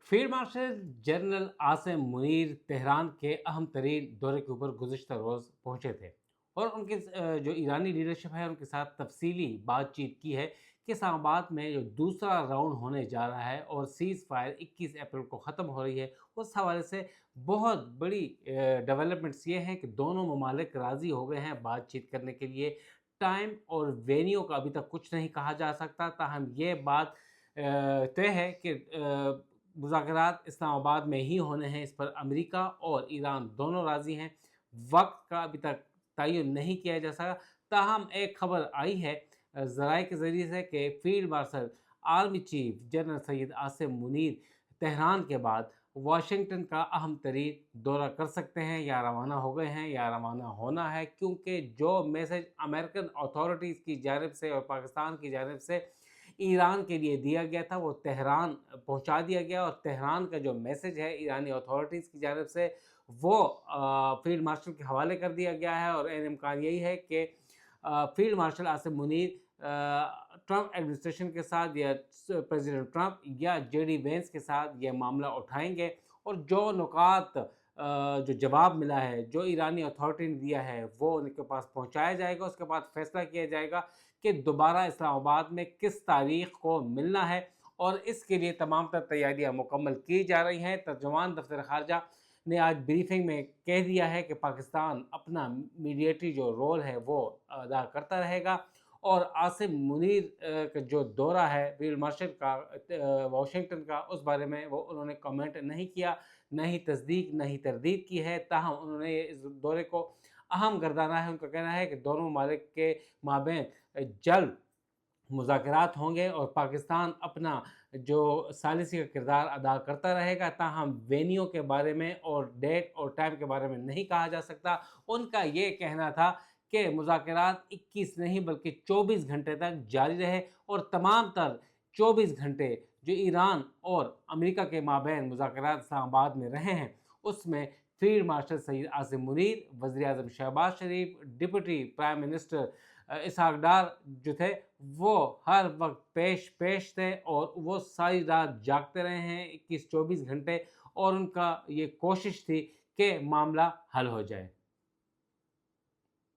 Field marshal general Asim Munir Tehran के अहम तरीन दौरे के ऊपर गुज़िश्ता रोज़ पहुँचे थे और उनके जो ईरानी लीडरशिप है उनके साथ तफसीली बातचीत की है कि इस्लामाबाद में जो दूसरा राउंड होने जा रहा है और सीज़ फायर 21 अप्रैल को ख़त्म हो रही है, उस हवाले से बहुत बड़ी डेवलपमेंट्स ये हैं कि दोनों ममालिक राज़ी हो गए हैं बातचीत करने के लिए। टाइम और वेन्यू का अभी तक कुछ नहीं कहा जा सकता, ताहम ये बात तय है कि मुज़ाकरात इस्लामाबाद में ही होने हैं। इस पर अमेरिका और ईरान दोनों राज़ी हैं। वक्त का अभी तक तयन नहीं किया जा सका, ताहम एक खबर आई है ज़राए के ज़रिए से कि field marshal army chief general Syed Asim Munir Tehran के बाद वाशिंगटन का अहम तरीन दौरा कर सकते हैं या रवाना हो गए हैं या रवाना होना है, क्योंकि जो मैसेज अमेरिकन अथॉरिटीज़ की जानिब से और पाकिस्तान की जानिब से ईरान के लिए दिया गया था वो तेहरान पहुंचा दिया गया। और तेहरान का जो मैसेज है ईरानी अथॉरिटीज़ की जानिब से वो फील्ड मार्शल के हवाले कर दिया गया है। और एन इम्कान यही है कि field marshal Asim Munir Trump administration के साथ या प्रेसिडेंट ट्रंप या जेडी वेंस के साथ ये मामला उठाएंगे और जो नुकात जो जवाब मिला है, जो ईरानी अथॉरिटी ने दिया है, वो उनके पास पहुंचाया जाएगा। उसके बाद फैसला किया जाएगा कि दोबारा इस्लामाबाद में किस तारीख को मिलना है और इसके लिए तमाम तर तैयारियां मुकम्मल की जा रही हैं। तर्जुमान दफ्तर ख़ारजा ने आज ब्रीफिंग में कह दिया है कि पाकिस्तान अपना मीडिएटरी जो रोल है वो अदा करता रहेगा और आसिम मुनीर का जो दौरा है फील्ड मार्शल का वाशिंगटन का, उस बारे में वो उन्होंने कमेंट नहीं किया, न ही तस्दीक न ही तरदीद की है। ताहम उन्होंने इस दौरे को अहम गर्दाना है। उनका कहना है कि दोनों ममालिक के माबैन जल्द मुज़ाकरात होंगे और पाकिस्तान अपना जो सालिसी का किरदार अदा करता रहेगा। ताहम वेन्यू के बारे में और डेट और टाइम के बारे में नहीं कहा जा सकता। उनका ये कहना था कि मुज़ाकरात 21 नहीं बल्कि 24 घंटे तक जारी रहे और तमाम तर 24 घंटे जो ईरान और अमेरिका के माबैन मुज़ाकरात इस्लामाबाद में रहे हैं, उसमें फील्ड मार्शल सैयद आसिम मुनीर, वज़ीर-ए-आज़म शहबाज शरीफ, डिप्टी प्राइम मिनिस्टर इसहाक डार जो थे वो हर वक्त पेश थे और वो सारी रात जागते रहे हैं 21-24 घंटे और उनका ये कोशिश थी कि मामला हल हो जाए।